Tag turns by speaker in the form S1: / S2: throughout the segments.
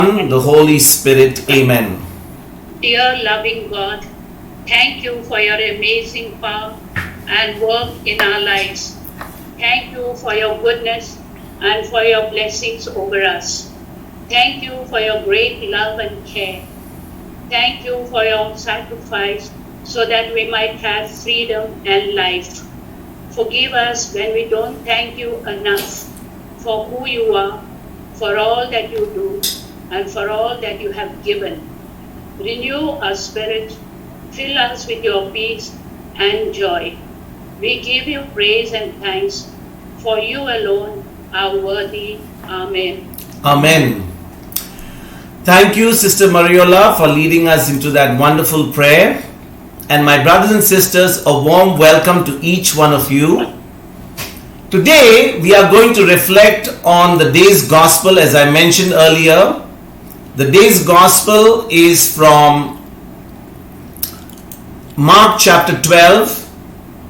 S1: the Holy Spirit. Amen.
S2: Dear loving God, thank you for your amazing power and work in our lives. Thank you for your goodness and for your blessings over us. Thank you for your great love and care. Thank you for your sacrifice so that we might have freedom and life. Forgive us when we don't thank you enough for who you are, for all that you do, and for all that you have given. Renew our spirit, fill us with your peace and joy. We give you praise and thanks, for you alone are worthy. Amen.
S1: Amen. Thank you, Sister Mariola, for leading us into that wonderful prayer. And my brothers and sisters, a warm welcome to each one of you. Today, we are going to reflect on the day's gospel, as I mentioned earlier. The day's gospel is from Mark chapter 12,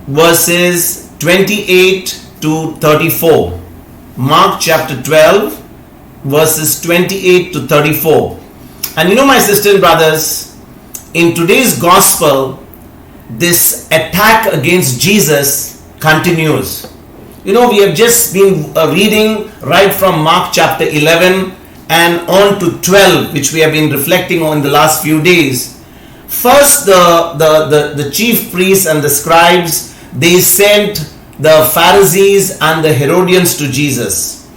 S1: verses 28 to 34. Mark chapter 12, verses 28 to 34. And you know, my sisters and brothers, in today's gospel, this attack against Jesus continues. You know, we have just been reading right from Mark chapter 11 and on to 12, which we have been reflecting on the last few days. First, the chief priests and the scribes, they sent the Pharisees and the Herodians to Jesus.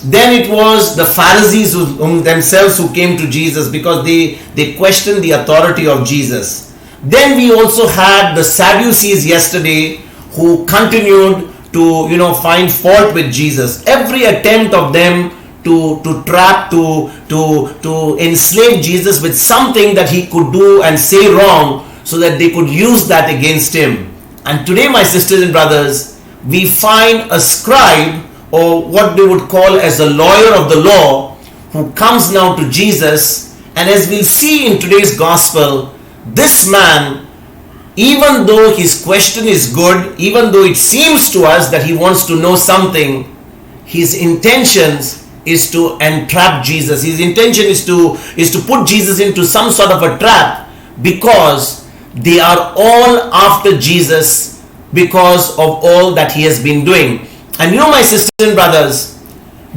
S1: Then it was the Pharisees themselves who came to Jesus because they questioned the authority of Jesus. Then we also had the Sadducees yesterday who continued to find fault with Jesus. Every attempt of them to trap, to enslave Jesus with something that he could do and say wrong so that they could use that against him. And today, my sisters and brothers, we find a scribe, or what they would call as a lawyer of the law, who comes now to Jesus. And as we'll see in today's gospel, this man, even though his question is good, even though it seems to us that he wants to know something, his intentions is to entrap Jesus. His intention is to put Jesus into some sort of a trap, because they are all after Jesus because of all that he has been doing. And you know, my sisters and brothers,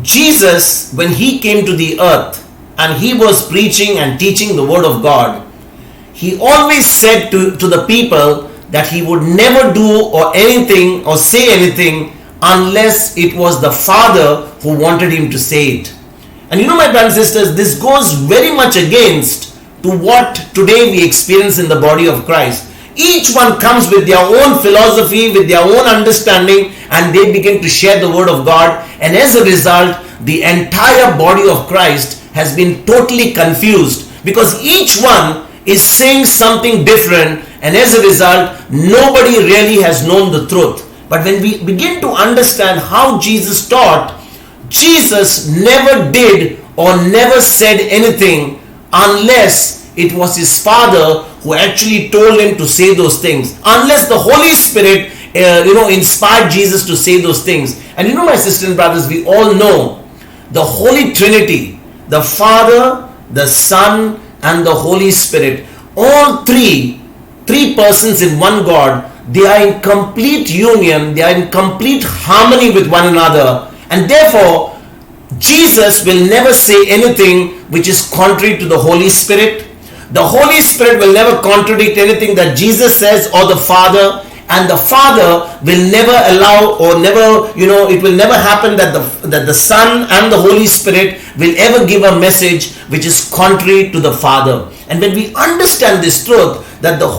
S1: Jesus, when he came to the earth and he was preaching and teaching the word of God, he always said to the people that he would never do or anything or say anything unless it was the Father who wanted him to say it. And you know, my brothers and sisters, this goes very much against to what today we experience in the body of Christ. Each one comes with their own philosophy, with their own understanding, and they begin to share the word of God. And as a result, the entire body of Christ has been totally confused, because each one is saying something different, and as a result, nobody really has known the truth. But when we begin to understand how Jesus taught, Jesus never did or never said anything unless it was his Father who actually told him to say those things, unless the Holy Spirit inspired Jesus to say those things. And you know, my sisters and brothers, we all know the Holy Trinity, the Father, the Son, and the Holy Spirit, all three persons in one God, they are in complete union, they are in complete harmony with one another, and therefore Jesus will never say anything which is contrary to the Holy Spirit. The Holy Spirit will never contradict anything that Jesus says or the Father, and the Father will never allow, or never, it will never happen that the Son and the Holy Spirit will ever give a message which is contrary to the Father. And when we understand this truth, that the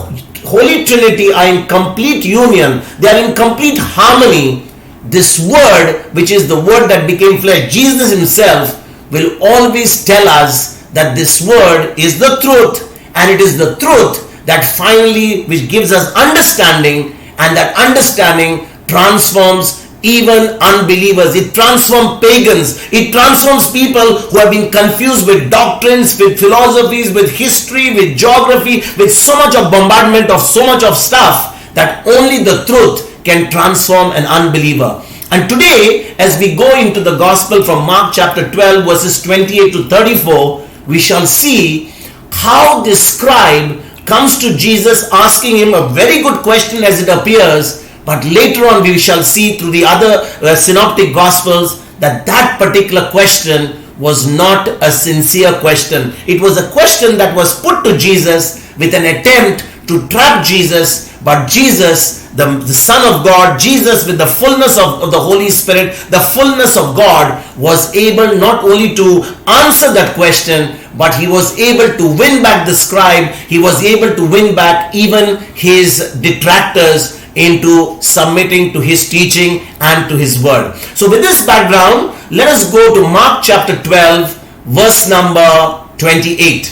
S1: Holy Trinity are in complete union, they are in complete harmony, this word, which is the word that became flesh, Jesus himself, will always tell us that this word is the truth, and it is the truth that finally which gives us understanding, and that understanding transforms even unbelievers. It transforms pagans. It transforms people who have been confused with doctrines, with philosophies, with history, with geography, with so much of bombardment of so much of stuff, that only the truth can transform an unbeliever. And today, as we go into the gospel from Mark chapter 12 verses 28 to 34, we shall see how this scribe comes to Jesus asking him a very good question as it appears, but later on we shall see through the other synoptic gospels that that particular question was not a sincere question. It was a question that was put to Jesus with an attempt to trap Jesus, but Jesus, the Son of God, Jesus with the fullness of the Holy Spirit, the fullness of God, was able not only to answer that question, but he was able to win back the scribe. He was able to win back even his detractors into submitting to his teaching and to his word. So with this background, let us go to Mark chapter 12, verse number 28.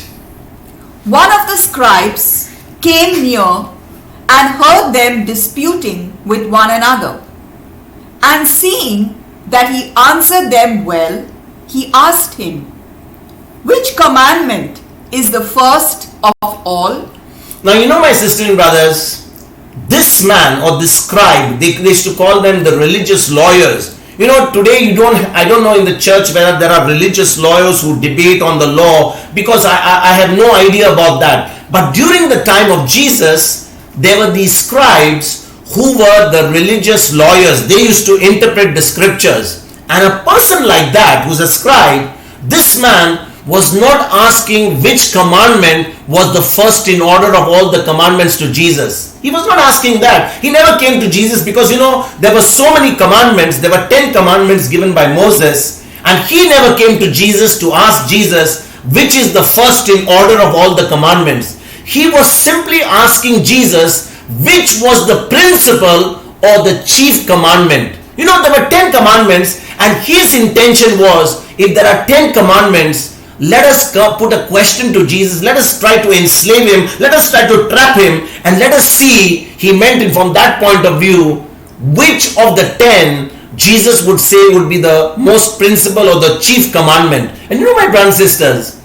S3: One of the scribes came near and heard them disputing with one another. And seeing that he answered them well, he asked him, "Which commandment is the first of all?"
S1: Now, you know, my sisters and brothers, this man or this scribe, they used to call them the religious lawyers. You know, today I don't know in the church whether there are religious lawyers who debate on the law, because I have no idea about that. But during the time of Jesus, there were these scribes who were the religious lawyers. They used to interpret the scriptures. And a person like that, who's a scribe, this man was not asking which commandment was the first in order of all the commandments to Jesus. He was not asking that. He never came to Jesus because, you know, there were so many commandments. There were 10 commandments given by Moses, and he never came to Jesus to ask Jesus which is the first in order of all the commandments. He was simply asking Jesus which was the principal or the chief commandment. You know, there were 10 commandments, and his intention was, if there are 10 commandments, let us put a question to Jesus. Let us try to enslave him. Let us try to trap him, and let us see, he meant it from that point of view, which of the 10 Jesus would say would be the most principal or the chief commandment. And you know, my brothers and sisters,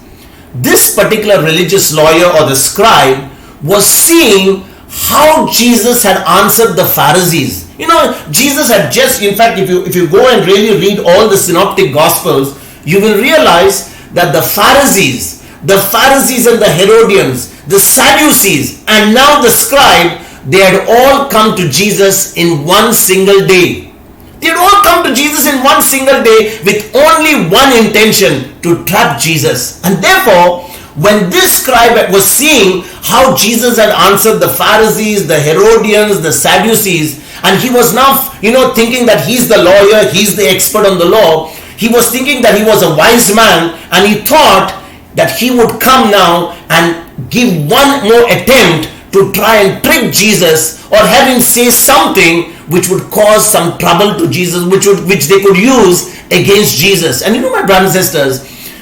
S1: this particular religious lawyer or the scribe was seeing how Jesus had answered the Pharisees. You know, Jesus had just, in fact, if you go and really read all the synoptic gospels, you will realize that the Pharisees and the Herodians, the Sadducees, and now the scribe, they had all come to Jesus in one single day. They had all come to Jesus in one single day with only one intention: to trap Jesus. And therefore, when this scribe was seeing how Jesus had answered the Pharisees, the Herodians, the Sadducees, and he was now, you know, thinking that he's the lawyer, he's the expert on the law. He was thinking that he was a wise man, and he thought that he would come now and give one more attempt to try and trick Jesus, or have him say something which would cause some trouble to Jesus, which they could use against Jesus. And you know, my brothers and sisters,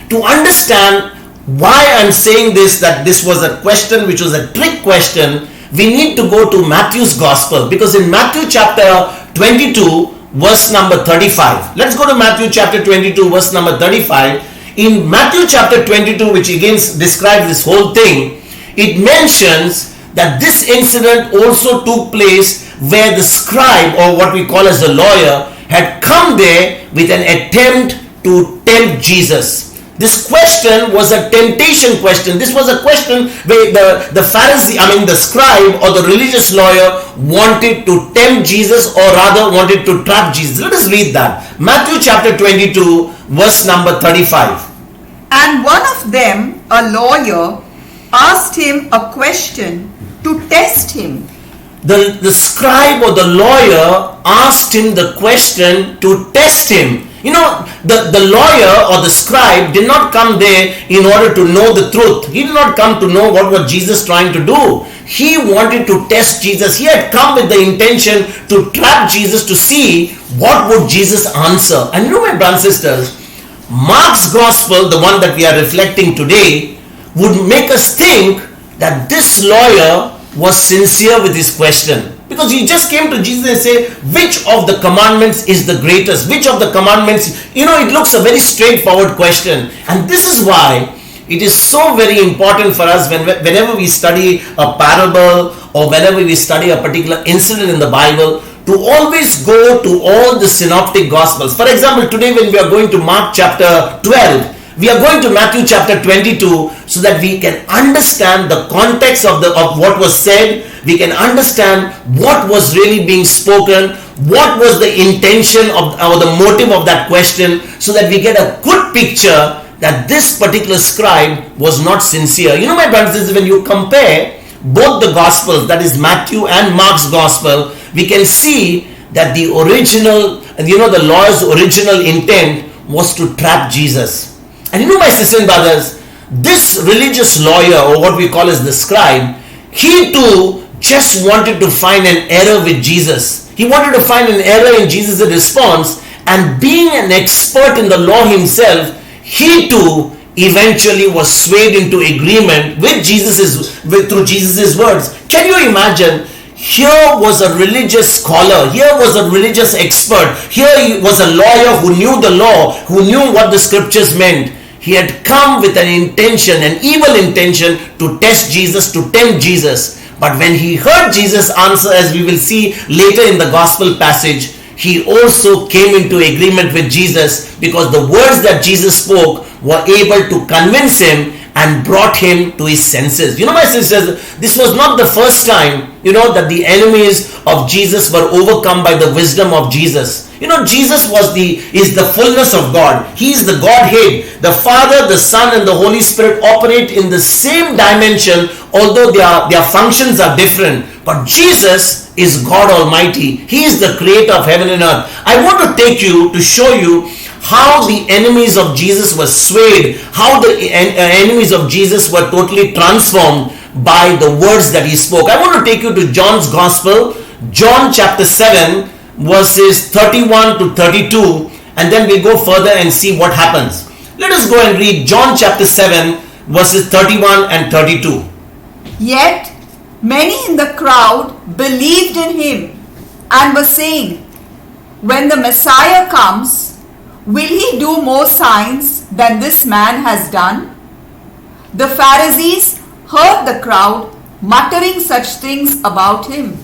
S1: to understand why I'm saying this, that this was a question which was a trick question, we need to go to Matthew's gospel, because in Matthew chapter 22, verse number 35. Let's go to Matthew chapter 22, verse number 35. In Matthew chapter 22, which again describes this whole thing, it mentions that this incident also took place where the scribe, or what we call as the lawyer, had come there with an attempt to tempt Jesus. This question was a temptation question. This was a question where the scribe or the religious lawyer wanted to tempt Jesus, or rather wanted to trap Jesus. Let us read that. Matthew chapter 22, verse number 35.
S3: And one of them, a lawyer, asked him a question to test him.
S1: The scribe or the lawyer asked him the question to test him. You know, the lawyer or the scribe did not come there in order to know the truth. He did not come to know what was Jesus trying to do. He wanted to test Jesus. He had come with the intention to trap Jesus, to see what would Jesus answer. And you know, my brothers and sisters, Mark's gospel, the one that we are reflecting today, would make us think that this lawyer was sincere with his question. Because he just came to Jesus and say, which of the commandments is the greatest? Which of the commandments? You know, it looks a very straightforward question. And this is why it is so very important for us whenever we study a parable, or whenever we study a particular incident in the Bible, to always go to all the synoptic gospels. For example, today when we are going to Mark chapter 12, We are going to Matthew chapter 22 so that we can understand the context of what was said. We can understand what was really being spoken, what was the intention of or the motive of that question, so that we get a good picture that this particular scribe was not sincere. You know, my brothers, when you compare both the gospels, that is Matthew and Mark's gospel, we can see that the original, the lawyer's original intent was to trap Jesus. And my sisters and brothers, this religious lawyer, or what we call as the scribe, he too just wanted to find an error with Jesus. He wanted to find an error in Jesus' response, and being an expert in the law himself, he too eventually was swayed into agreement with through Jesus' words. Can you imagine? Here was a religious scholar, here was a religious expert, here was a lawyer who knew the law, who knew what the scriptures meant. He had come with an intention, an evil intention, to test Jesus, to tempt Jesus. But when he heard Jesus' answer, as we will see later in the gospel passage, he also came into agreement with Jesus, because the words that Jesus spoke were able to convince him and brought him to his senses. My sisters, this was not the first time, that the enemies of Jesus were overcome by the wisdom of Jesus. Jesus is the fullness of God. He is the Godhead. The Father, the Son, and the Holy Spirit operate in the same dimension, although their functions are different. But Jesus is God Almighty. He is the creator of heaven and earth. I want to take you to show you how the enemies of Jesus were swayed, how the enemies of Jesus were totally transformed by the words that he spoke. I want to take you to John's Gospel, John chapter 7, verses 31 to 32, and then we'll go further and see what happens. Let us go and read John chapter 7, verses 31 and 32.
S3: Yet many in the crowd believed in him and were saying, "When the Messiah comes, will he do more signs than this man has done?" The Pharisees heard the crowd muttering such things about him.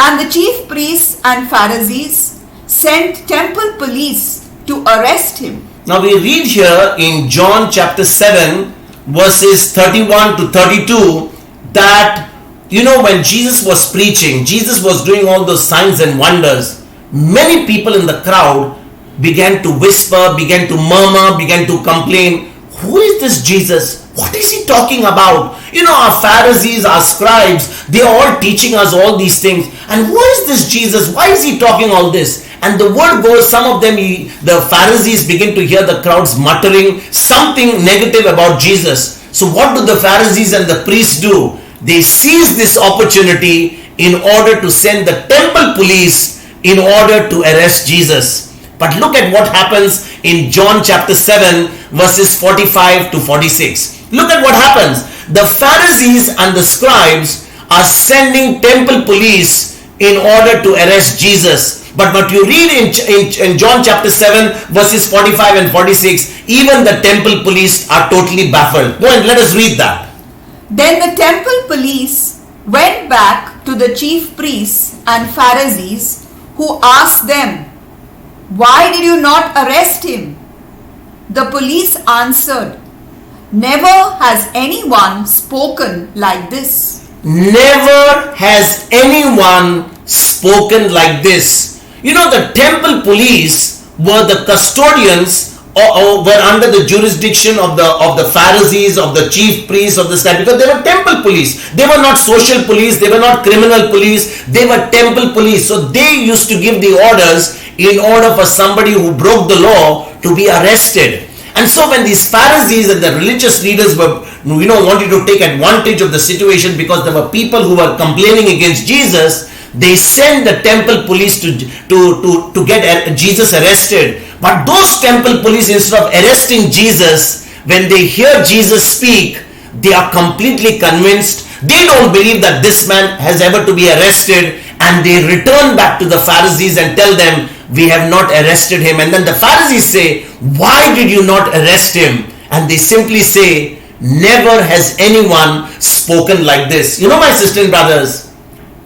S3: And the chief priests and Pharisees sent temple police to arrest him.
S1: Now we read here in John chapter 7, verses 31 to 32, that when Jesus was preaching, Jesus was doing all those signs and wonders, many people in the crowd began to whisper, began to murmur, began to complain, "Who is this Jesus? What is he talking about? Our Pharisees, our scribes, they are all teaching us all these things. And who is this Jesus? Why is he talking all this?" And the word goes, some of them, the Pharisees begin to hear the crowds muttering something negative about Jesus. So what do the Pharisees and the priests do? They seize this opportunity in order to send the temple police in order to arrest Jesus. But look at what happens in John chapter 7, verses 45 to 46. Look at what happens. The Pharisees and the scribes are sending temple police in order to arrest Jesus. But what you read in John chapter 7, verses 45 and 46, even the temple police are totally baffled. Go and let us read that.
S3: Then the temple police went back to the chief priests and Pharisees, who asked them, "Why did you not arrest him?" The police answered, "Never has anyone spoken like this."
S1: Never has anyone spoken like this. The temple police were the custodians, or were under the jurisdiction of the Pharisees, of the chief priests of this time, because they were temple police. They were not social police, they were not criminal police, they were temple police. So they used to give the orders in order for somebody who broke the law to be arrested. And so when these Pharisees and the religious leaders were wanted to take advantage of the situation, because there were people who were complaining against Jesus, they sent the temple police to get Jesus arrested. But those temple police, instead of arresting Jesus, when they hear Jesus speak, they are completely convinced. They don't believe that this man has ever to be arrested, and they return back to the Pharisees and tell them, "We have not arrested him." And then the Pharisees say, "Why did you not arrest him?" And they simply say, "Never has anyone spoken like this." My sisters and brothers,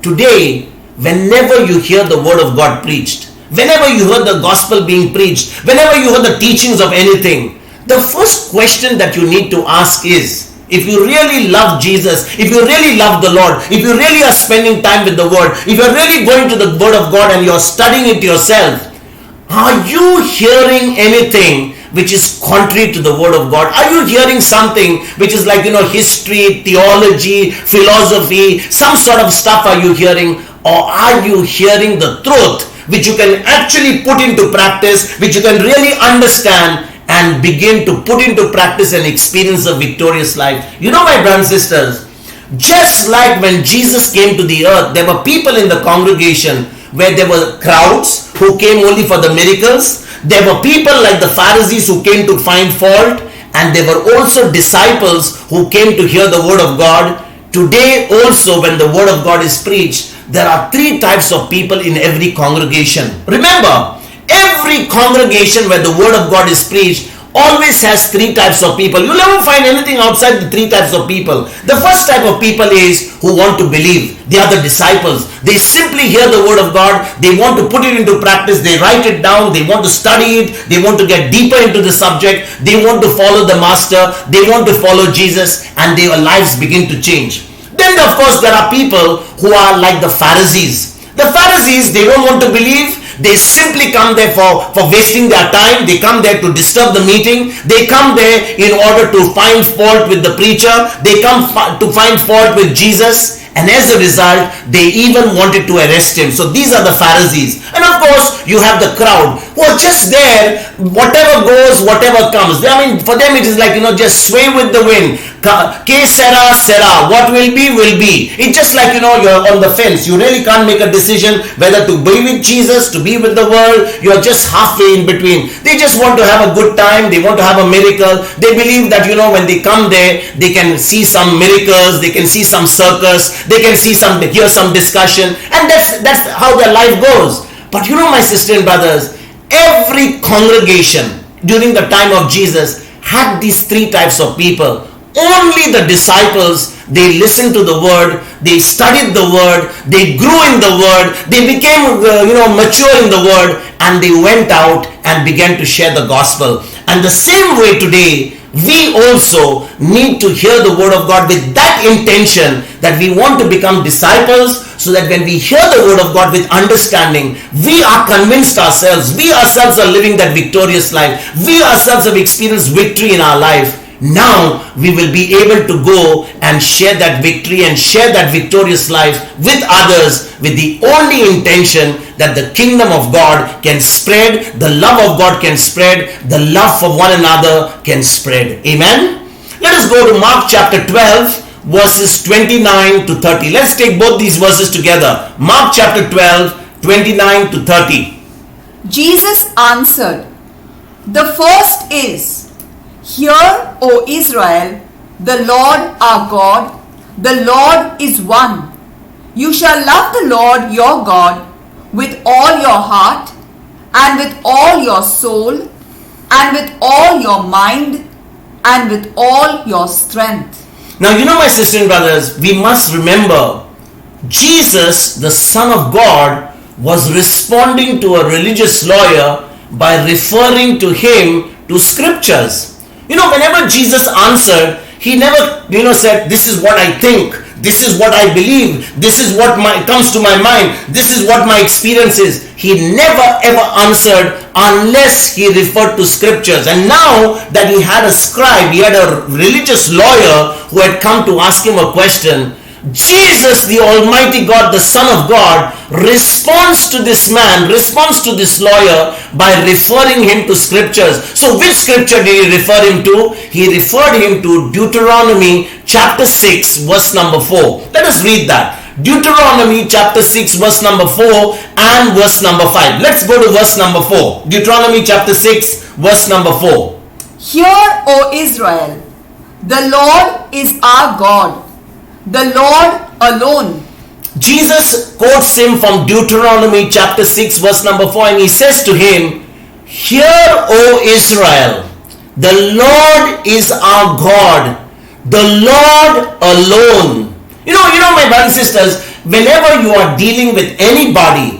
S1: today, whenever you hear the word of God preached, whenever you hear the gospel being preached, whenever you hear the teachings of anything, The first question that you need to ask is, if you really love Jesus, if you really love the Lord, if you really are spending time with the Word, if you're really going to the Word of God and you're studying it yourself, are you hearing anything which is contrary to the Word of God? Are you hearing something which is like, history, theology, philosophy, some sort of stuff are you hearing? Or are you hearing the truth which you can actually put into practice, which you can really understand and begin to put into practice and experience a victorious life? My brothers and sisters, just like when Jesus came to the earth, there were people in the congregation where there were crowds who came only for the miracles. There were people like the Pharisees who came to find fault, and there were also disciples who came to hear the word of God. Today also, when the word of God is preached, there are three types of people in every congregation. Remember, every congregation where the word of God is preached always has three types of people. You'll never find anything outside the three types of people. The first type of people is who want to believe. They are the disciples. They simply hear the word of God. They want to put it into practice. They write it down. They want to study it. They want to get deeper into the subject. They want to follow the master. They want to follow Jesus, and their lives begin to change. Then of course there are people who are like the Pharisees. The Pharisees, they don't want to believe. They simply come there for wasting their time. They come there to disturb the meeting. They come there in order to find fault with the preacher. They come to find fault with Jesus. And as a result, they even wanted to arrest him. So these are the Pharisees. And of course, you have the crowd who are just there, whatever goes, whatever comes. For them it is like, just sway with the wind. Que sera, sera. What will be, will be. It's just like, you're on the fence. You really can't make a decision whether to be with Jesus, to be with the world. You're just halfway in between. They just want to have a good time. They want to have a miracle. They believe that, when they come there, they can see some miracles. They can see some circus. They can hear some discussion. And that's how their life goes. But my sister and brothers, every congregation during the time of Jesus had these three types of people. Only the disciples, they listened to the word, they studied the word, they grew in the word, they became mature in the word, and they went out and began to share the gospel. And the same way today, we also need to hear the word of God with that intention that we want to become disciples, so that when we hear the word of God with understanding, we are convinced ourselves, we ourselves are living that victorious life, we ourselves have experienced victory in our life. Now we will be able to go and share that victory and share that victorious life with others, with the only intention that the kingdom of God can spread, the love of God can spread, the love for one another can spread. Amen. Let us go to Mark chapter 12 verses 29 to 30. Let's take both these verses together. Mark chapter 12, 29 to 30.
S3: Jesus answered, "The first is, Hear, O Israel, the Lord our God, the Lord is one. You shall love the Lord your God with all your heart, and with all your soul, and with all your mind, and with all your strength."
S1: Now, my sister and brothers, we must remember, Jesus, the Son of God, was responding to a religious lawyer by referring to him to scriptures. Whenever Jesus answered, he never, said, "This is what I think. This is what I believe. This is what comes to my mind. This is what my experience is." He never ever answered unless he referred to scriptures. And now that he had a scribe, he had a religious lawyer who had come to ask him a question, Jesus, the Almighty God, the Son of God, responds to this man, responds to this lawyer by referring him to scriptures. So which scripture did he refer him to? He referred him to Deuteronomy chapter 6 verse number 4. Let us read that. Deuteronomy chapter 6 verse number 4 and verse number 5. Let's go to verse number 4. Deuteronomy chapter 6 verse number 4.
S3: "Hear, O Israel, the Lord is our God, the Lord alone."
S1: Jesus quotes him from Deuteronomy chapter 6 verse number 4, and he says to him, "Hear, O Israel, the Lord is our God, the Lord alone." My brothers and sisters, whenever you are dealing with anybody,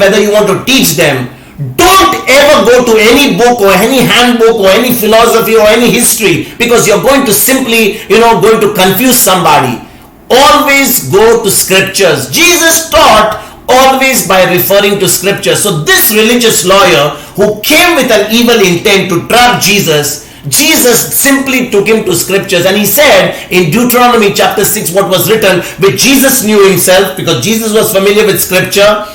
S1: whether you want to teach them, Don't ever go to any book or any handbook or any philosophy or any history, because you're going to simply, going to confuse somebody. Always go to scriptures. Jesus taught always by referring to scripture. So this religious lawyer who came with an evil intent to trap Jesus simply took him to scriptures, and he said in Deuteronomy chapter 6 what was written, which Jesus knew himself, because Jesus was familiar with scripture.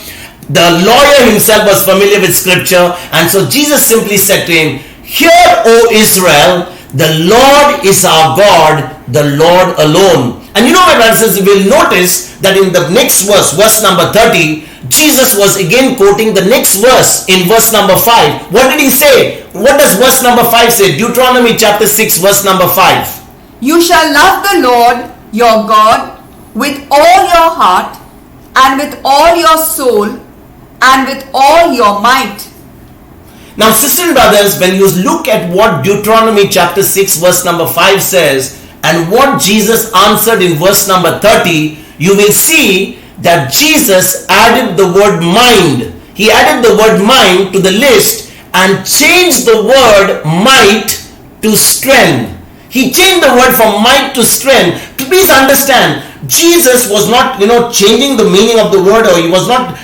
S1: The lawyer himself was familiar with scripture, and so Jesus simply said to him, "Hear, O Israel, the Lord is our God, the Lord alone." And my brothers, you will notice that in the next verse number 30, Jesus was again quoting the next verse in verse number 5. What did he say? What does verse number 5 say? Deuteronomy chapter 6 verse number 5.
S3: You shall love the Lord your God with all your heart and with all your soul and with all your might.
S1: Now, sisters and brothers, when you look at what Deuteronomy chapter 6 verse number 5 says and what Jesus answered in verse number 30, you will see that Jesus added the word mind. He added the word mind to the list and changed the word might to strength. He changed the word from might to strength. Please understand, Jesus was not, changing the meaning of the word, or he was not,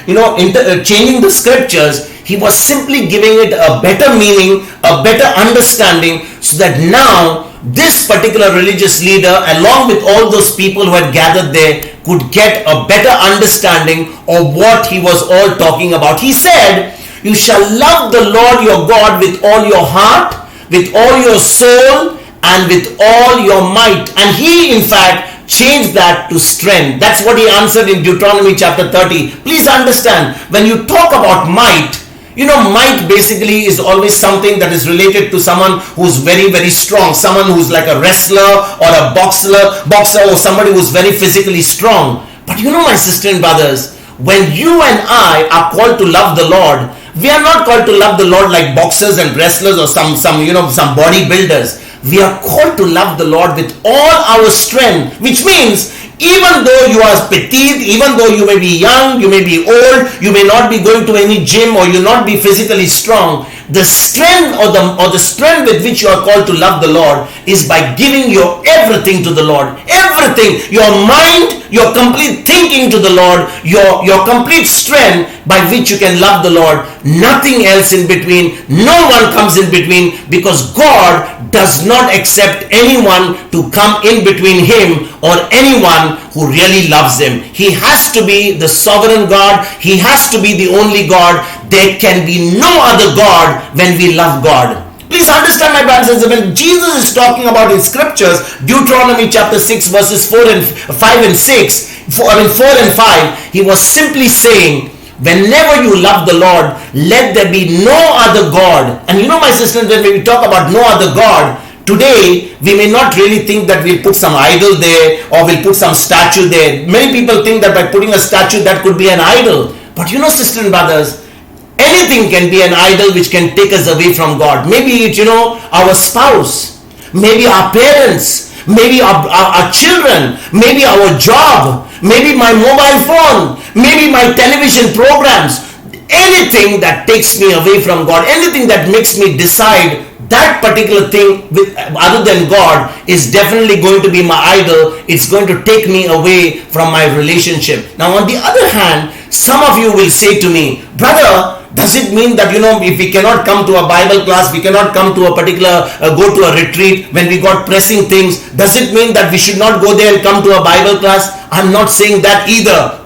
S1: changing the scriptures. He was simply giving it a better meaning, a better understanding, so that now this particular religious leader, along with all those people who had gathered there, could get a better understanding of what he was all talking about. He said, "You shall love the Lord your God with all your heart, with all your soul, and with all your might." And he, in fact, changed that to strength. That's what he answered in Deuteronomy chapter 30. Please understand, when you talk about might, might basically is always something that is related to someone who's very, very strong, someone who's like a wrestler or a boxer or somebody who's very physically strong. But my sister and brothers, when you and I are called to love the Lord, we are not called to love the Lord like boxers and wrestlers or some bodybuilders. We are called to love the Lord with all our strength, which means even though you are petite, even though you may be young, you may be old, you may not be going to any gym, or you not be physically strong, the strength or the strength with which you are called to love the Lord is by giving your everything to the Lord. Everything, your mind, your complete thinking to the Lord, your complete strength by which you can love the Lord. Nothing else in between. No one comes in between, because God does not accept anyone to come in between him or anyone who really loves him. He has to be the sovereign God. He has to be the only God. There can be no other God when we love God. Please understand, my brothers and sisters, when Jesus is talking about in scriptures, Deuteronomy chapter 6 verses 4 and 5 and 6, 4 and 5, he was simply saying, whenever you love the Lord, let there be no other God. And my sisters, when we talk about no other God, today we may not really think that we'll put some idol there or we'll put some statue there. Many people think that by putting a statue, that could be an idol. But sisters and brothers, anything can be an idol which can take us away from God. Maybe it's, our spouse, maybe our parents, maybe our children, maybe our job, maybe my mobile phone, maybe my television programs. Anything that takes me away from God, anything that makes me decide that particular thing other than God is definitely going to be my idol. It's going to take me away from my relationship. Now, on the other hand, some of you will say to me, "Brother, does it mean that if we cannot come to a Bible class, we cannot come to a particular go to a retreat when we got pressing things, does it mean that we should not go there and come to a Bible class?" I'm not saying that either.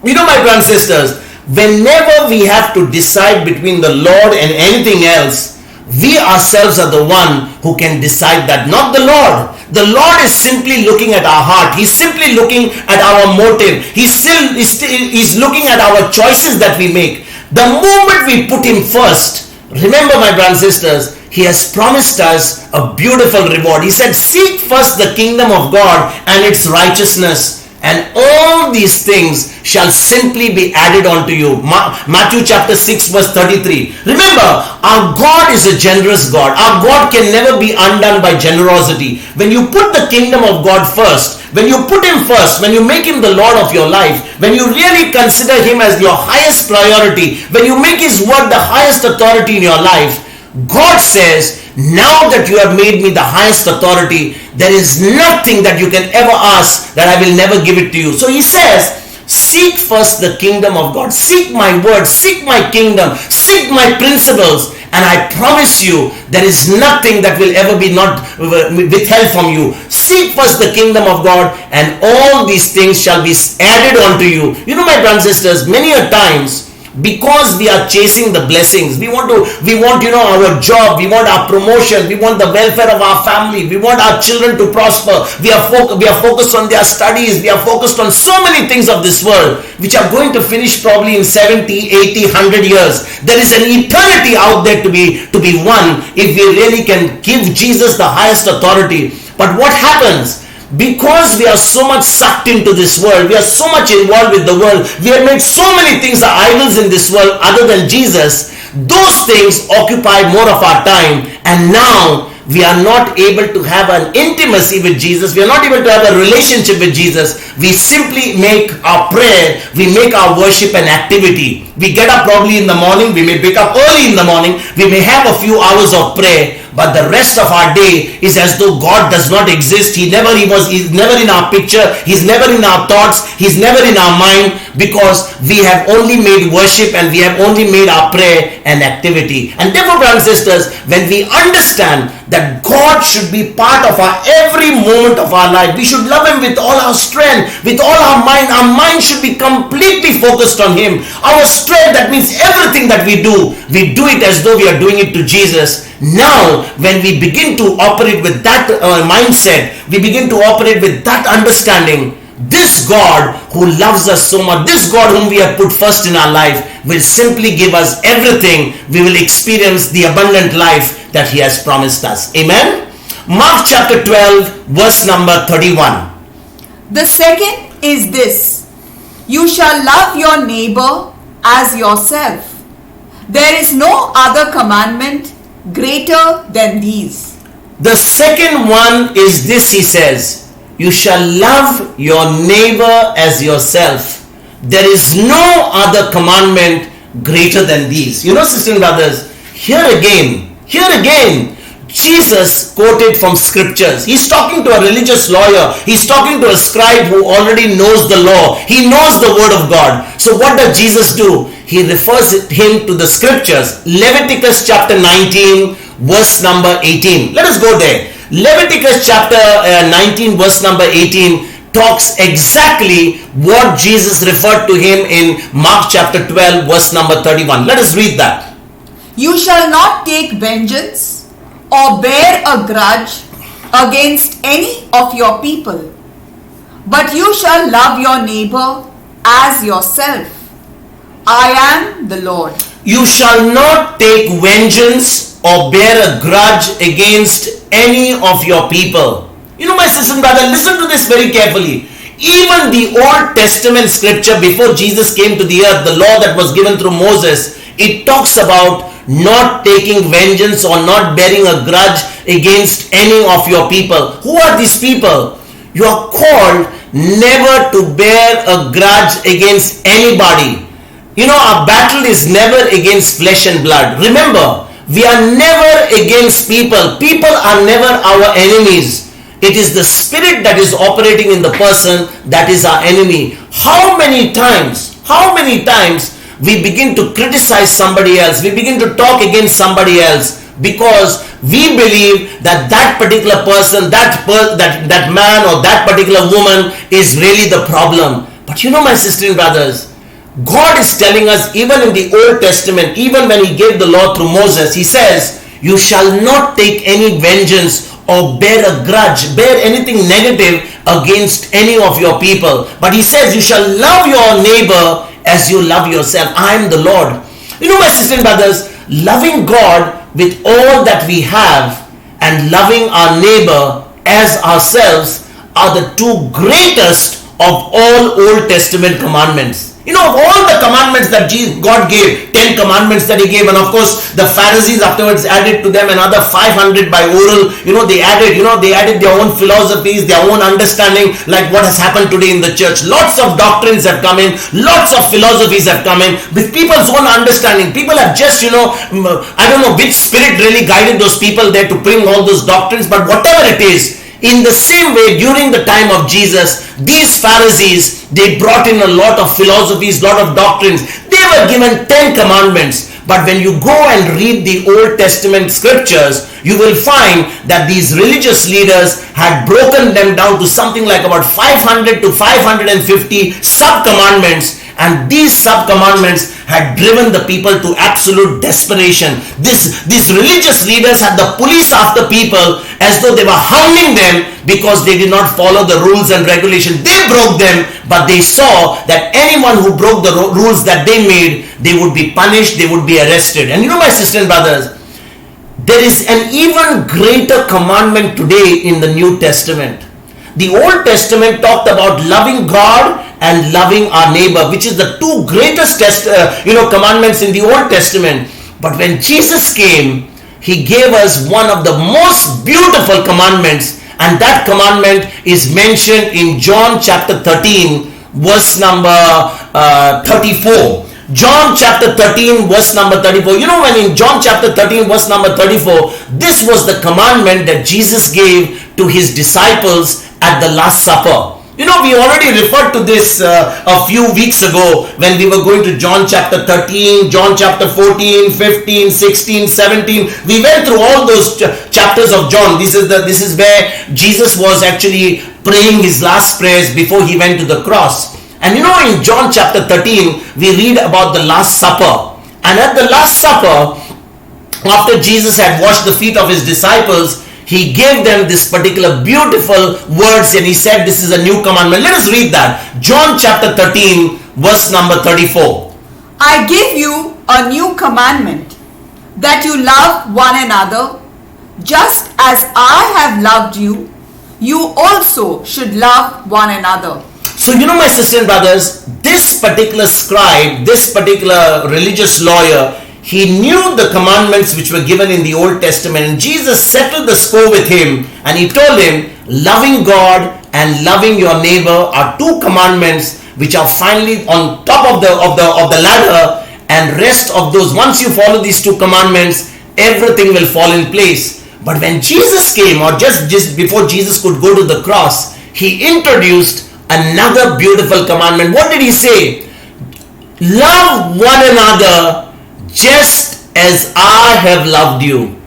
S1: My brothers and sisters, whenever we have to decide between the Lord and anything else, we ourselves are the one who can decide that, not the Lord. The Lord is simply looking at our heart. He's simply looking at our motive. He's looking at our choices that we make. The moment we put him first, remember, my brothers and sisters, he has promised us a beautiful reward. He said, "Seek first the kingdom of God and its righteousness, and all these things shall simply be added unto you. Matthew chapter 6 verse 33. Remember, our God is a generous God. Our God can never be undone by generosity. When you put the kingdom of God first, when you put him first, when you make him the Lord of your life, when you really consider him as your highest priority, when you make his word the highest authority in your life, God says, now that you have made me the highest authority, there is nothing that you can ever ask that I will never give it to you. So he says, seek first the kingdom of God. Seek my word, seek my kingdom, seek my principles, and I promise you there is nothing that will ever be not withheld from you. Seek first the kingdom of God, and all these things shall be added unto you. You know, my brothers and sisters, many a times, because we are chasing the blessings, we want our job, we want our promotion, we want the welfare of our family, we want our children to prosper, we are focused on their studies, we are focused on so many things of this world which are going to finish probably in 70, 80, 100 years. There is an eternity out there to be won if we really can give Jesus the highest authority. But what happens? Because we are so much sucked into this world, we are so much involved with the world, we have made so many things our idols in this world other than Jesus. Those things occupy more of our time, and now we are not able to have an intimacy with Jesus. We are not able to have a relationship with Jesus. We simply make our prayer, we make our worship an activity. We get up probably in the morning, we may wake up early in the morning, we may have a few hours of prayer, but the rest of our day is as though God does not exist. He's never in our picture, he's never in our thoughts, he's never in our mind, because we have only made worship and we have only made our prayer an activity. And therefore, brothers and sisters, when we understand that God should be part of our every moment of our life, we should love him with all our strength, with all our mind should be completely focused on him. Our strength, that means everything that we do it as though we are doing it to Jesus. Now, when we begin to operate with that mindset, we begin to operate with that understanding, this God who loves us so much, this God whom we have put first in our life, will simply give us everything. We will experience the abundant life that he has promised us. Amen. Mark chapter 12 verse number 31.
S3: The second is this: you shall love your neighbor as yourself. There is no other commandment greater than these.
S1: The second one is this, he says, you shall love your neighbor as yourself. There is no other commandment greater than these. You know, sisters and brothers, here again, Jesus quoted from scriptures. He's talking to a religious lawyer. He's talking to a scribe who already knows the law. He knows the word of God. So what does Jesus do? He refers him to the scriptures. Leviticus chapter 19 verse number 18. Let us go there. Leviticus chapter 19 verse number 18 talks exactly what Jesus referred to him in Mark chapter 12 verse number 31. Let us read that.
S3: You shall not take vengeance or bear a grudge against any of your people, but you shall love your neighbor as yourself. I am the Lord.
S1: You shall not take vengeance or bear a grudge against any of your people. You know, my sister and brother, listen to this very carefully. Even the Old Testament scripture before Jesus came to the earth, the law that was given through Moses, it talks about not taking vengeance or not bearing a grudge against any of your people. Who are these people? You are called never to bear a grudge against anybody. You know, our battle is never against flesh and blood. Remember, we are never against people. People are never our enemies. It is the spirit that is operating in the person that is our enemy. How many times we begin to criticize somebody else, we begin to talk against somebody else because we believe that that particular person, that man or that particular woman is really the problem. But you know, my sisters and brothers, God is telling us, even in the Old Testament, even when he gave the law through Moses, he says, you shall not take any vengeance or bear a grudge, bear anything negative against any of your people. But he says, you shall love your neighbor as you love yourself. I am the Lord. You know, my sisters and brothers, loving God with all that we have and loving our neighbor as ourselves are the two greatest of all Old Testament commandments. You know, of all the commandments that God gave, 10 commandments that he gave, and of course the Pharisees afterwards added to them another 500 by oral. They added their own philosophies, their own understanding, like what has happened today in the church. Lots of doctrines have come in, lots of philosophies have come in with people's own understanding. People have just, I don't know which spirit really guided those people there to bring all those doctrines, but whatever it is, in the same way, during the time of Jesus, these Pharisees, they brought in a lot of philosophies, lot of doctrines. They were given 10 commandments. But when you go and read the Old Testament scriptures, you will find that these religious leaders had broken them down to something like about 500 to 550 sub-commandments. And these sub-commandments had driven the people to absolute desperation. These religious leaders had the police after people as though they were hounding them because they did not follow the rules and regulations. They broke them, but they saw that anyone who broke the rules that they made, they would be punished, they would be arrested. And my sisters and brothers, there is an even greater commandment today in the New Testament. The Old Testament talked about loving God and loving our neighbor, which is the two greatest commandments in the Old Testament. But when Jesus came, he gave us one of the most beautiful commandments, and that commandment is mentioned in John chapter 13 verse number 34. John chapter 13 verse number 34. When in John chapter 13 verse number 34, this was the commandment that Jesus gave to his disciples at the Last Supper. We already referred to this a few weeks ago when we were going to John chapter 13, John chapter 14, 15, 16, 17. We went through all those chapters of John. This is where Jesus was actually praying his last prayers before he went to the cross. And in John chapter 13, we read about the Last Supper. And at the Last Supper, after Jesus had washed the feet of his disciples, he gave them this particular beautiful words, and he said, this is a new commandment. Let us read that. John chapter 13 verse number 34.
S3: I give you a new commandment, that you love one another, just as I have loved you, you also should love one another.
S1: So my sisters and brothers, this particular scribe, this particular religious lawyer, he knew the commandments which were given in the Old Testament, and Jesus settled the score with him, and he told him, loving God and loving your neighbor are two commandments which are finally on top of the ladder, and rest of those, once you follow these two commandments, everything will fall in place. But when Jesus came, or just before Jesus could go to the cross, he introduced another beautiful commandment. What did he say? Love one another just as I have loved you.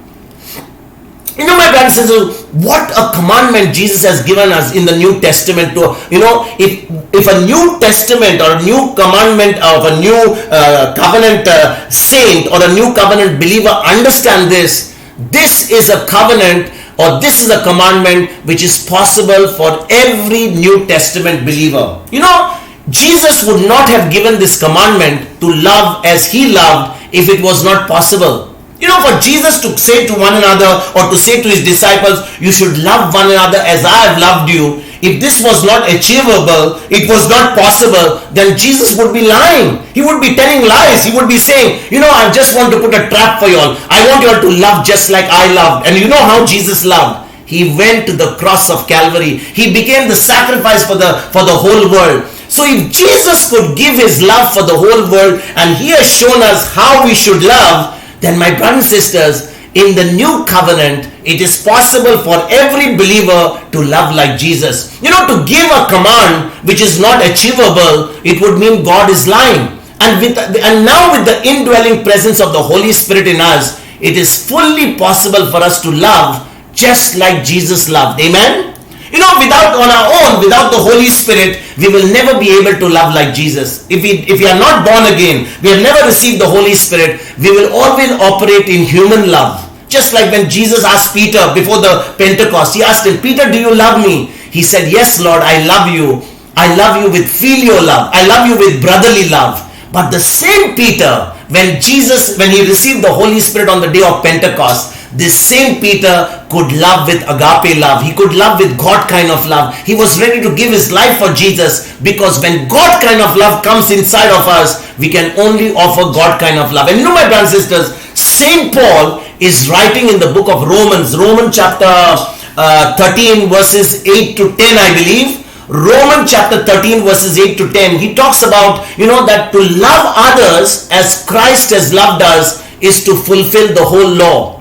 S1: My brothers and sisters, what a commandment Jesus has given us in the New Testament. If a New Testament or a new commandment of a new covenant saint or a new covenant believer understand this, this is a covenant, or this is a commandment which is possible for every New Testament believer. Jesus would not have given this commandment to love as he loved if it was not possible. For Jesus to say to one another, or to say to his disciples, you should love one another as I have loved you, if this was not achievable, it was not possible, then Jesus would be lying. He would be telling lies. He would be saying, I just want to put a trap for you all. I want you all to love just like I loved. And you know how Jesus loved? He went to the cross of Calvary. He became the sacrifice for the whole world. So if Jesus could give his love for the whole world, and he has shown us how we should love, then my brothers and sisters, in the new covenant, it is possible for every believer to love like Jesus. To give a command which is not achievable, it would mean God is lying. And now with the indwelling presence of the Holy Spirit in us, it is fully possible for us to love just like Jesus loved. Amen? On our own, without the Holy Spirit, we will never be able to love like Jesus. If we are not born again, we have never received the Holy Spirit, we will always operate in human love. Just like when Jesus asked Peter before the Pentecost, he asked him, Peter, do you love me? He said, yes, Lord, I love you. I love you with filial love. I love you with brotherly love. But the same Peter, when he received the Holy Spirit on the day of Pentecost, this same Peter could love with agape love. He could love with God kind of love. He was ready to give his life for Jesus, because when God kind of love comes inside of us, we can only offer God kind of love. And my brothers and sisters, Saint Paul is writing in the book of Romans chapter 13 verses 8 to 10, I believe. Romans chapter 13 verses 8 to 10. He talks about, that to love others as Christ has loved us is to fulfill the whole law.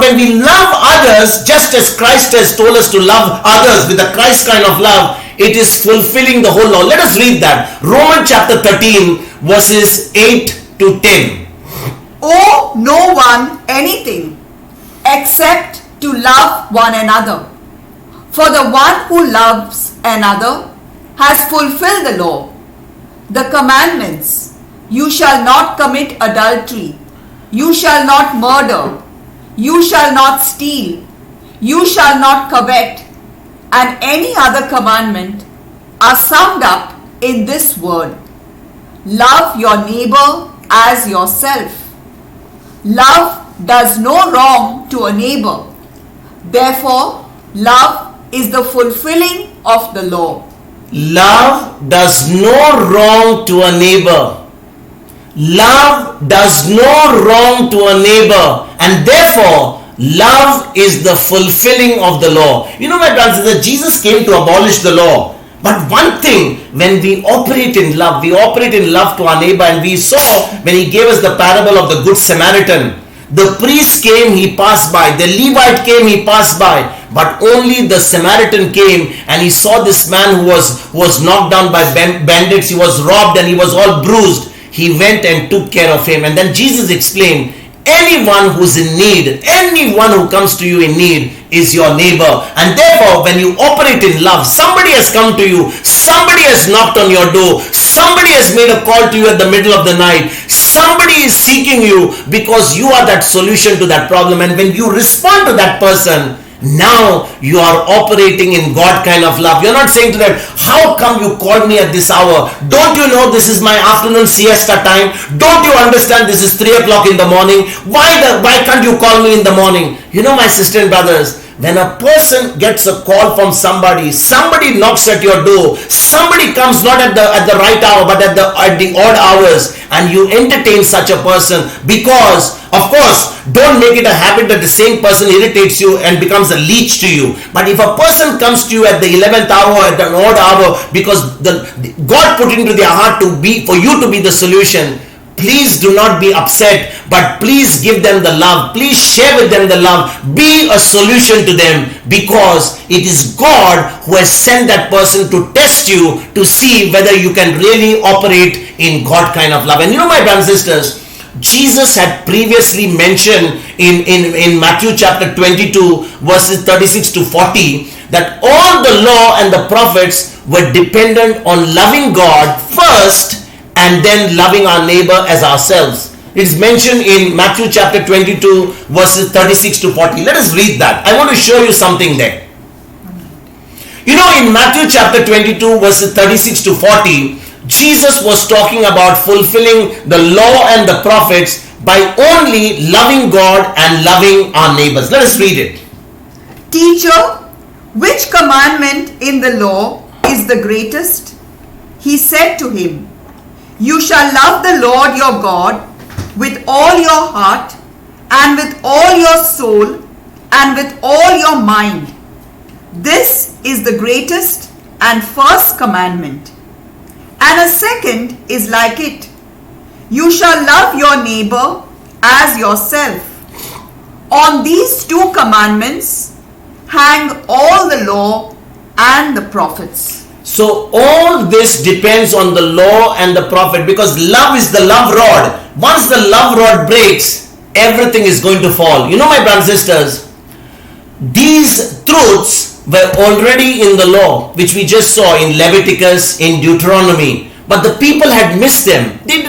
S1: When we love others just as Christ has told us to love others with a Christ kind of love, it is fulfilling the whole law. Let us read that. Romans chapter 13 verses 8 to 10.
S3: Owe no one anything except to love one another. For the one who loves another has fulfilled the law. The commandments: you shall not commit adultery, you shall not murder, you shall not steal, you shall not covet, and any other commandment are summed up in this word: love your neighbor as yourself. Love does no wrong to a neighbor. Therefore, love is the fulfilling of the law.
S1: Love does no wrong to a neighbor. Love does no wrong to a neighbor, and therefore love is the fulfilling of the law. My brothers, that Jesus came to abolish the law. But one thing, when we operate in love to our neighbor. And we saw when he gave us the parable of the Good Samaritan, the priest came, he passed by. The Levite came, he passed by. But only the Samaritan came, and he saw this man who was knocked down by bandits. He was robbed and he was all bruised. He went and took care of him. And then Jesus explained, anyone who's in need, anyone who comes to you in need is your neighbor. And therefore, when you operate in love, somebody has come to you, somebody has knocked on your door, somebody has made a call to you at the middle of the night, somebody is seeking you because you are that solution to that problem. And when you respond to that person, now you are operating in God kind of love. You're not saying to them, how come you called me at this hour? Don't you know this is my afternoon siesta time? Don't you understand this is 3 o'clock in the morning? Why can't you call me in the morning? My sister and brothers, when a person gets a call from somebody knocks at your door, somebody comes not at the right hour but at the odd hours, and you entertain such a person, because of course don't make it a habit that the same person irritates you and becomes a leech to you. But if a person comes to you at the 11th hour, at an odd hour, because God put into their heart for you to be the solution, please do not be upset, but please give them the love. Please share with them the love. Be a solution to them, because it is God who has sent that person to test you to see whether you can really operate in God kind of love. And my brothers and sisters, Jesus had previously mentioned in Matthew chapter 22 verses 36 to 40 that all the law and the prophets were dependent on loving God first and then loving our neighbor as ourselves. It's mentioned in Matthew chapter 22 verses 36 to 40. Let us read that. I want to show you something there. In Matthew chapter 22 verses 36 to 40, Jesus was talking about fulfilling the law and the prophets by only loving God and loving our neighbors. Let us read it.
S3: Teacher, which commandment in the law is the greatest? He said to him, you shall love the Lord your God with all your heart and with all your soul and with all your mind. This is the greatest and first commandment. And a second is like it. You shall love your neighbor as yourself. On these two commandments hang all the law and the prophets.
S1: So all this depends on the law and the prophet, because love is the love rod. Once the love rod breaks, everything is going to fall. My brothers and sisters, these truths were already in the law, which we just saw in Leviticus, in Deuteronomy. But the people had missed them. They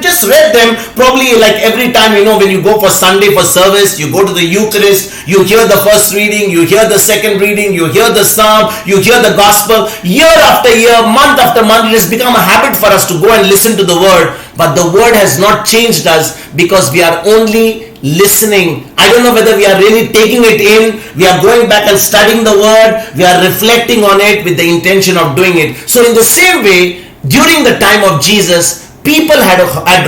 S1: just read them probably like every time, when you go for Sunday for service, you go to the Eucharist, you hear the first reading, you hear the second reading, you hear the psalm, you hear the gospel. Year after year, month after month, it has become a habit for us to go and listen to the word. But the word has not changed us, because we are only listening. I don't know whether we are really taking it in. We are going back and studying the word. We are reflecting on it with the intention of doing it. So in the same way, during the time of Jesus, people had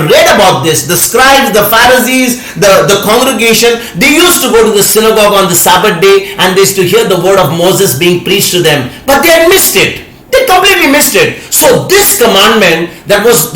S1: read about this. The scribes, the Pharisees, the congregation, they used to go to the synagogue on the Sabbath day and they used to hear the word of Moses being preached to them. But they had missed it. They completely missed it. So this commandment that was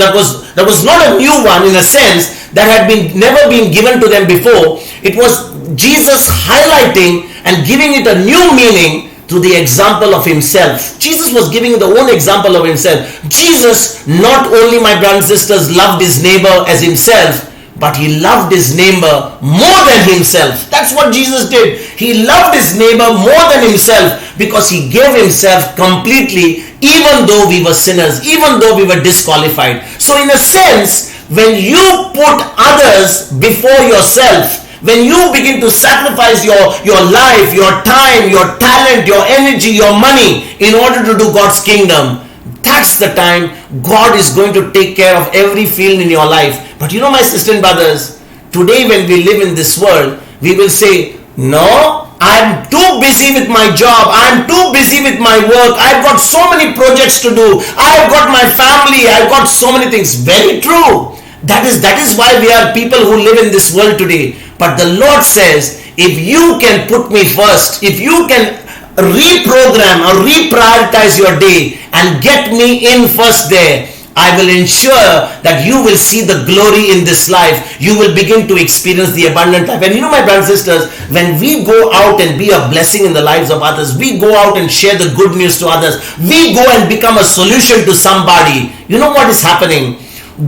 S1: not a new one in a sense, that had never been given to them before. It was Jesus highlighting and giving it a new meaning through the example of himself. Jesus was giving the own example of himself. Jesus, not only, my brothers and sisters, loved his neighbor as himself, but he loved his neighbor more than himself. That's what Jesus did. He loved his neighbor more than himself because he gave himself completely, even though we were sinners, even though we were disqualified. So in a sense, when you put others before yourself, when you begin to sacrifice your life, your time, your talent, your energy, your money in order to do God's kingdom, that's the time God is going to take care of every field in your life. But you know, my sisters and brothers, today when we live in this world, we will say, no, I'm too busy with my job, I'm too busy with my work, I've got so many projects to do, I've got my family, I've got so many things. Very true. That is why we are people who live in this world today. But the Lord says, if you can put me first, if you can reprogram or reprioritize your day and get me in first there, I will ensure that you will see the glory in this life. You will begin to experience the abundant life. And you know, my brothers and sisters, when we go out and be a blessing in the lives of others, we go out and share the good news to others, we go and become a solution to somebody, you know what is happening?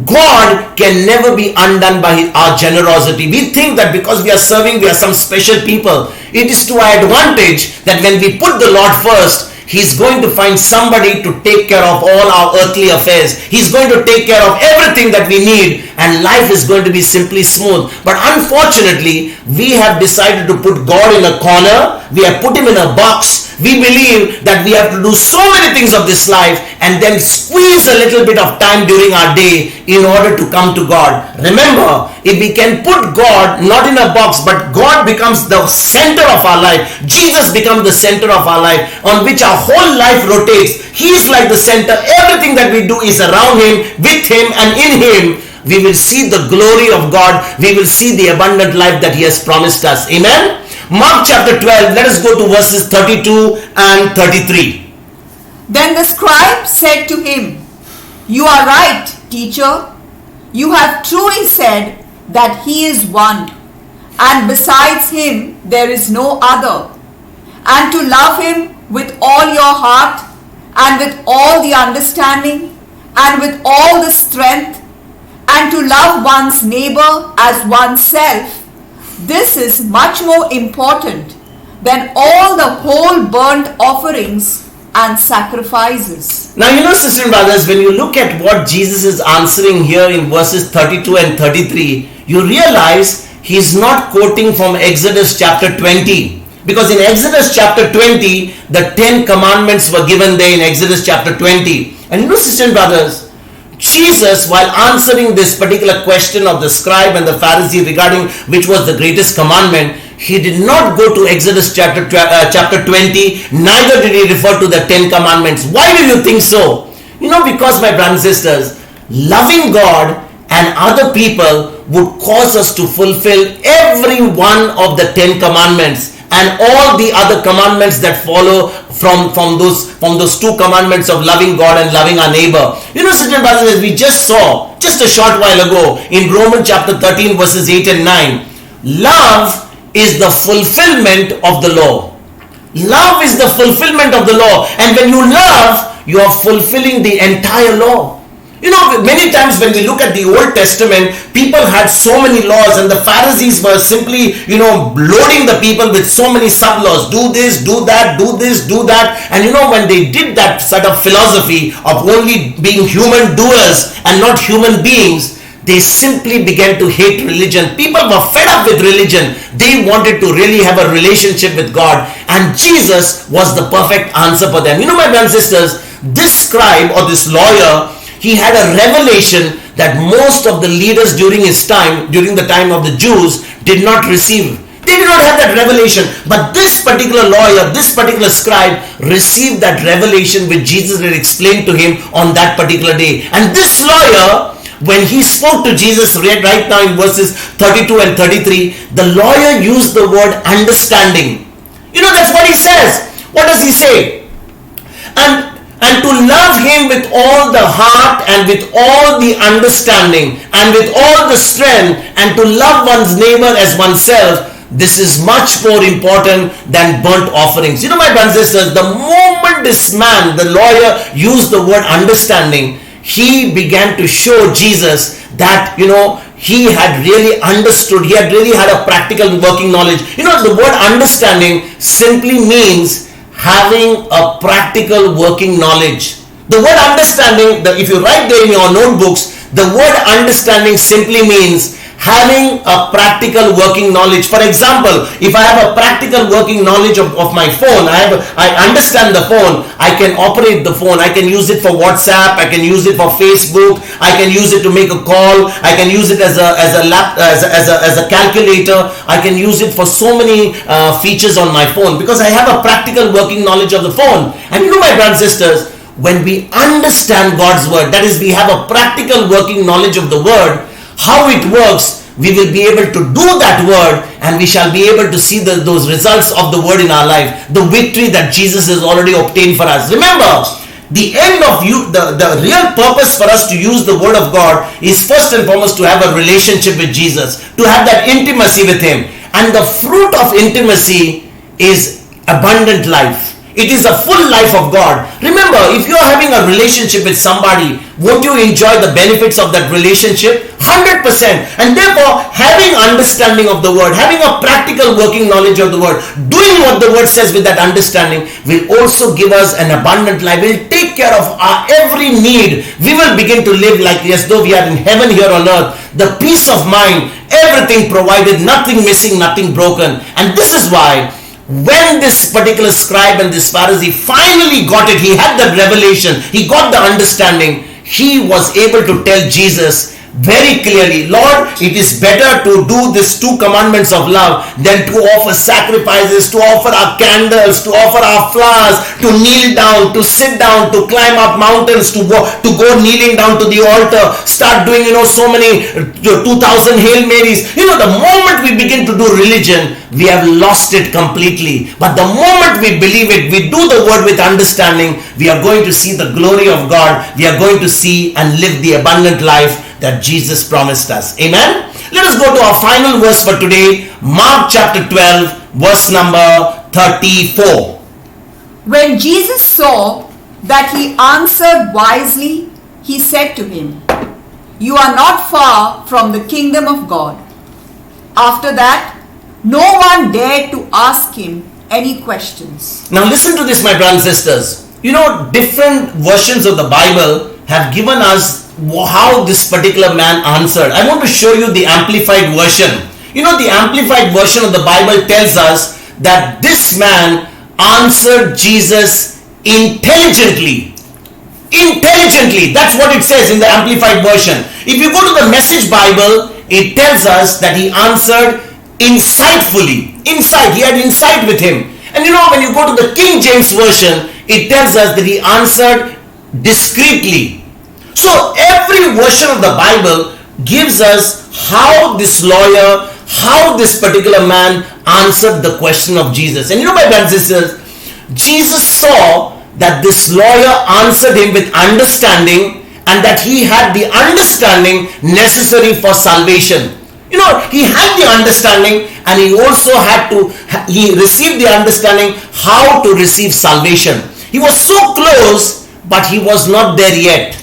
S1: God can never be undone by our generosity. We think that because we are serving, we are some special people. It is to our advantage that when we put the Lord first, He's going to find somebody to take care of all our earthly affairs. He's going to take care of everything that we need, and life is going to be simply smooth. But unfortunately, we have decided to put God in a corner. We have put Him in a box. We believe that we have to do so many things of this life and then squeeze a little bit of time during our day in order to come to God. Remember, if we can put God not in a box, but God becomes the center of our life, Jesus becomes the center of our life on which our whole life rotates. He is like the center. Everything that we do is around Him, with Him, and in Him. We will see the glory of God. We will see the abundant life that He has promised us. Amen. Mark chapter 12, let us go to verses 32 and 33.
S3: Then the scribe said to him, "You are right, teacher. You have truly said that He is one, and besides Him there is no other. And to love Him with all your heart, and with all the understanding, and with all the strength, and to love one's neighbor as oneself, this is much more important than all the whole burnt offerings and sacrifices."
S1: Now, you know, sisters and brothers, when you look at what Jesus is answering here in verses 32 and 33, you realize He's not quoting from Exodus chapter 20. Because in Exodus chapter 20, the 10 commandments were given there in Exodus chapter 20. And you know, sisters and brothers, Jesus, while answering this particular question of the scribe and the Pharisee regarding which was the greatest commandment, He did not go to Exodus chapter 20, neither did He refer to the 10 commandments. Why do you think so? You know, because, my brothers and sisters, loving God and other people would cause us to fulfill every one of the 10 commandments and all the other commandments that follow from those two commandments of loving God and loving our neighbor. You know, sisters and brothers, as we just saw just a short while ago in Romans chapter 13 verses 8 and 9, love is the fulfillment of the law. Love is the fulfillment of the law, and when you love, you are fulfilling the entire law. You know, many times when we look at the Old Testament, people had so many laws, and the Pharisees were simply, loading the people with so many sub-laws. Do this, do that, do this, do that. And when they did that sort of philosophy of only being human doers and not human beings, they simply began to hate religion. People were fed up with religion. They wanted to really have a relationship with God. And Jesus was the perfect answer for them. My brothers and sisters, this scribe or this lawyer, he had a revelation that most of the leaders during his time, during the time of the Jews, did not receive. They did not have that revelation. But this particular lawyer, this particular scribe received that revelation which Jesus had explained to him on that particular day. And this lawyer, when he spoke to Jesus right now in verses 32 and 33, the lawyer used the word understanding. That's what he says. What does he say? And to love him with all the heart and with all the understanding and with all the strength, and to love one's neighbor as oneself, this is much more important than burnt offerings. My brothers and sisters, the moment this man, the lawyer, used the word understanding, he began to show Jesus that, he had really understood, he had really had a practical working knowledge. The word understanding simply means having a practical working knowledge. The word understanding, if you write there in your notebooks, the word understanding simply means having a practical working knowledge. For example, if I have a practical working knowledge of my phone, I understand the phone, I can operate the phone, I can use it for WhatsApp, I can use it for Facebook, I can use it to make a call, I can use it as a calculator, I can use it for so many features on my phone, because I have a practical working knowledge of the phone. And my brothers and sisters, when we understand God's word, that is, we have a practical working knowledge of the word, how it works, we will be able to do that word, and we shall be able to see those results of the word in our life, the victory that Jesus has already obtained for us. Remember, the end of the real purpose for us to use the word of God is first and foremost to have a relationship with Jesus, to have that intimacy with him. And the fruit of intimacy is abundant life. It is a full life of God. Remember, if you are having a relationship with somebody, won't you enjoy the benefits of that relationship? 100%. And therefore, having understanding of the word, having a practical working knowledge of the word, doing what the word says with that understanding will also give us an abundant life. Will take care of our every need. We will begin to live like as though we are in heaven here on earth. The peace of mind, everything provided, nothing missing, nothing broken. And this is why when this particular scribe and this Pharisee finally got it, he had that revelation, he got the understanding, he was able to tell Jesus very clearly, Lord, it is better to do these 2 commandments of love than to offer sacrifices, to offer our candles, to offer our flowers, to kneel down, to sit down, to climb up mountains, to go kneeling down to the altar, start doing so many 2,000 Hail Marys. The moment we begin to do religion, we have lost it completely. But the moment we believe it, we do the word with understanding, we are going to see the glory of God. We are going to see and live the abundant life that Jesus promised us. Amen. Let us go to our final verse for today, Mark chapter 12, verse number 34.
S3: When Jesus saw that he answered wisely, he said to him, "You are not far from the kingdom of God." After that, no one dared to ask him any questions.
S1: Now listen to this, my brothers and sisters. Different versions of the Bible have given us how this particular man answered. I want to show you the amplified version. The amplified version of the Bible tells us that this man answered Jesus intelligently. Intelligently, that's what it says in the amplified version. If you go to the Message Bible, it tells us that he answered insightfully. He had insight with him. And when you go to the King James version, it tells us that he answered discreetly. So every version of the Bible gives us how this lawyer, how this particular man answered the question of Jesus. And my brothers and sisters, Jesus saw that this lawyer answered him with understanding, and that he had the understanding necessary for salvation. He had the understanding, and he also he received the understanding how to receive salvation. He was so close, but he was not there yet.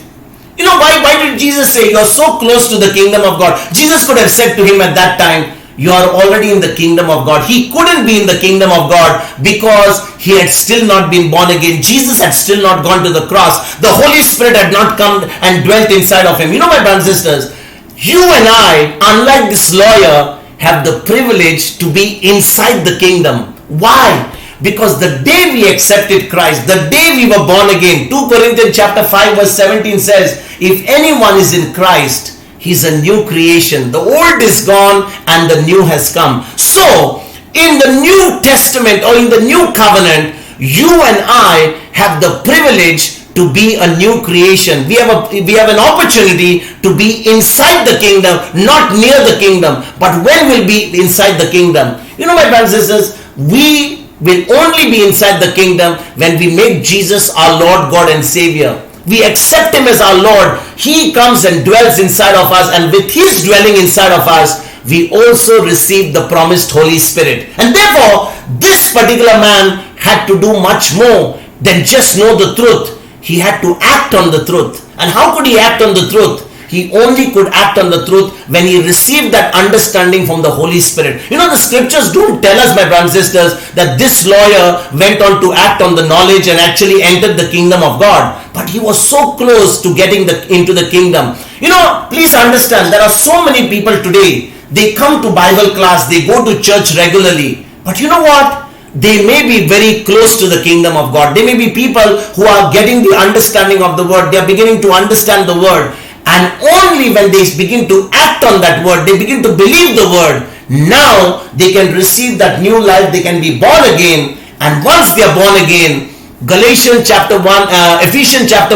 S1: Why did Jesus say you are so close to the kingdom of God? Jesus could have said to him at that time, you are already in the kingdom of God. He couldn't be in the kingdom of God because he had still not been born again. Jesus had still not gone to the cross. The Holy Spirit had not come and dwelt inside of him. My brothers and sisters, you and I, unlike this lawyer, have the privilege to be inside the kingdom. Why? Because the day we accepted Christ, the day we were born again, 2 Corinthians chapter 5 verse 17 says, if anyone is in Christ, he's a new creation. The old is gone and the new has come. So, in the New Testament or in the New Covenant, you and I have the privilege to be a new creation. We have an opportunity to be inside the kingdom, not near the kingdom. But when we'll be inside the kingdom? You know, my brothers and sisters, we will only be inside the kingdom when we make Jesus our Lord, God and Savior. We accept Him as our Lord. He comes and dwells inside of us, and with His dwelling inside of us, we also receive the promised Holy Spirit. And therefore, this particular man had to do much more than just know the truth. He had to act on the truth. And how could he act on the truth? He only could act on the truth when he received that understanding from the Holy Spirit. You know, the scriptures don't tell us, my brothers and sisters, that this lawyer went on to act on the knowledge and actually entered the kingdom of God. But he was so close to getting into the kingdom. You know, please understand, there are so many people today, they come to Bible class, they go to church regularly. But you know what? They may be very close to the kingdom of God. They may be people who are getting the understanding of the word. They are beginning to understand the word. And only when they begin to act on that word, they begin to believe the word, now they can receive that new life. They can be born again. And once they are born again, Ephesians chapter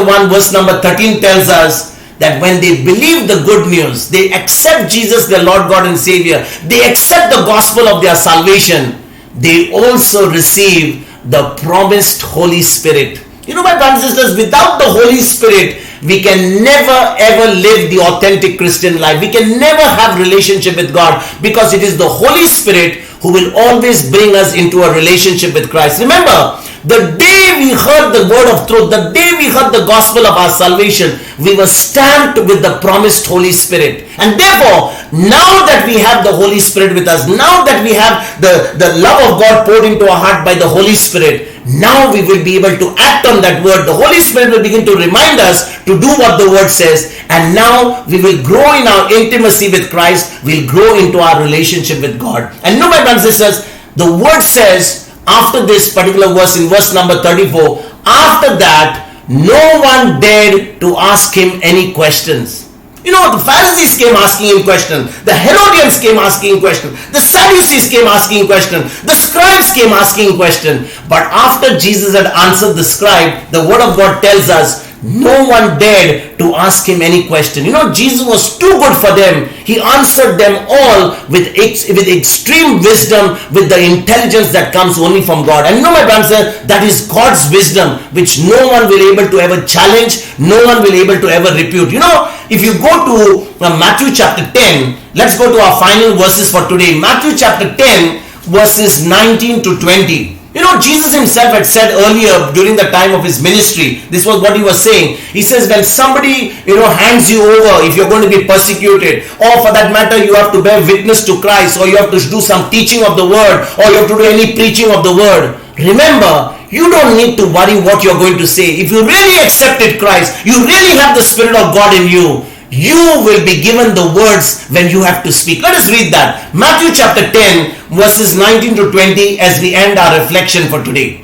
S1: 1 verse number 13 tells us that when they believe the good news, they accept Jesus their Lord, God and Savior, they accept the gospel of their salvation, they also receive the promised Holy Spirit. You know, my brothers and sisters, without the Holy Spirit, we can never ever live the authentic Christian life. We can never have relationship with God, because it is the Holy Spirit who will always bring us into a relationship with Christ. Remember, the day we heard the word of truth, the day we heard the gospel of our salvation, we were stamped with the promised Holy Spirit. And therefore, now that we have the Holy Spirit with us, now that we have the love of God poured into our heart by the Holy Spirit, now we will be able to act on that word. The Holy Spirit will begin to remind us to do what the word says. And now we will grow in our intimacy with Christ. We'll grow into our relationship with God. And know, my brothers and sisters, the word says, after this particular verse, in verse number 34, after that, no one dared to ask him any questions. You know, the Pharisees came asking him questions. The Herodians came asking questions. The Sadducees came asking questions. The scribes came asking questions. But after Jesus had answered the scribe, the word of God tells us, no one dared to ask him any question. You know, Jesus was too good for them. He answered them all with extreme wisdom, with the intelligence that comes only from God. And you know, my brothers, that is God's wisdom, which no one will able to ever challenge, no one will able to ever refute. You know, if you go to Matthew chapter 10, let's go to our final verses for today. Matthew chapter 10 verses 19 to 20. You know, Jesus himself had said earlier during the time of his ministry, this was what he was saying. He says, when somebody, hands you over, if you're going to be persecuted, or for that matter, you have to bear witness to Christ, or you have to do some teaching of the word, or you have to do any preaching of the word, remember, you don't need to worry what you're going to say. If you really accepted Christ, you really have the Spirit of God in you, you will be given the words when you have to speak. Let us read that. Matthew chapter 10 verses 19 to 20 as we end our reflection for today.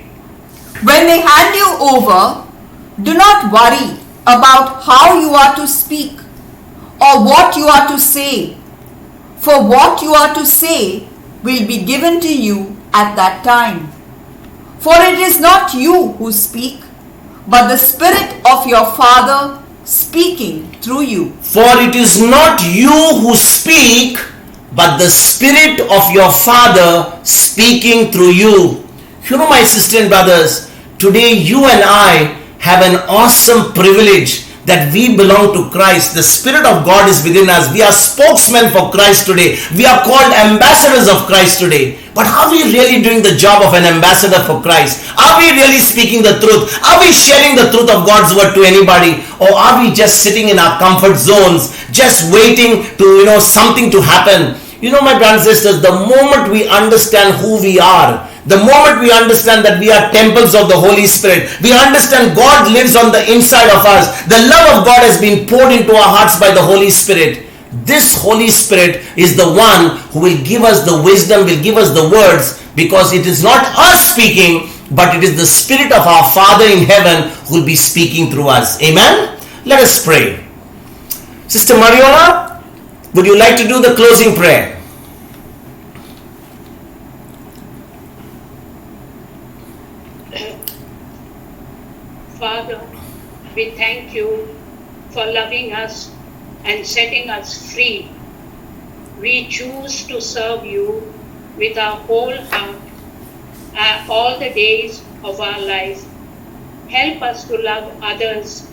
S3: When they hand you over, do not worry about how you are to speak or what you are to say. For what you are to say will be given to you at that time. For it is not you who speak, but the Spirit of your Father speaking through you.
S1: For it is not you who speak, but the Spirit of your Father speaking through you. You know, my sisters and brothers, today you and I have an awesome privilege that we belong to Christ. The Spirit of God is within us. We are spokesmen for Christ today. We are called ambassadors of Christ today. But are we really doing the job of an ambassador for Christ? Are we really speaking the truth? Are we sharing the truth of God's word to anybody? Or are we just sitting in our comfort zones, just waiting to, something to happen? You know, my brothers and sisters, the moment we understand who we are, the moment we understand that we are temples of the Holy Spirit, we understand God lives on the inside of us, the love of God has been poured into our hearts by the Holy Spirit, this Holy Spirit is the one who will give us the wisdom, will give us the words, because it is not us speaking, but it is the Spirit of our Father in heaven who will be speaking through us. Amen. Let us pray. Sister Mariola, would you like to do the closing prayer?
S2: Father, we thank you for loving us and setting us free. We choose to serve you with our whole heart all the days of our life. Help us to love others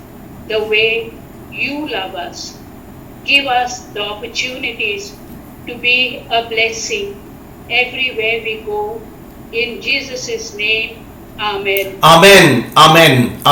S2: the way you love us. Give us the opportunities to be a blessing everywhere we go. In Jesus' name, Amen.
S1: Amen. Amen.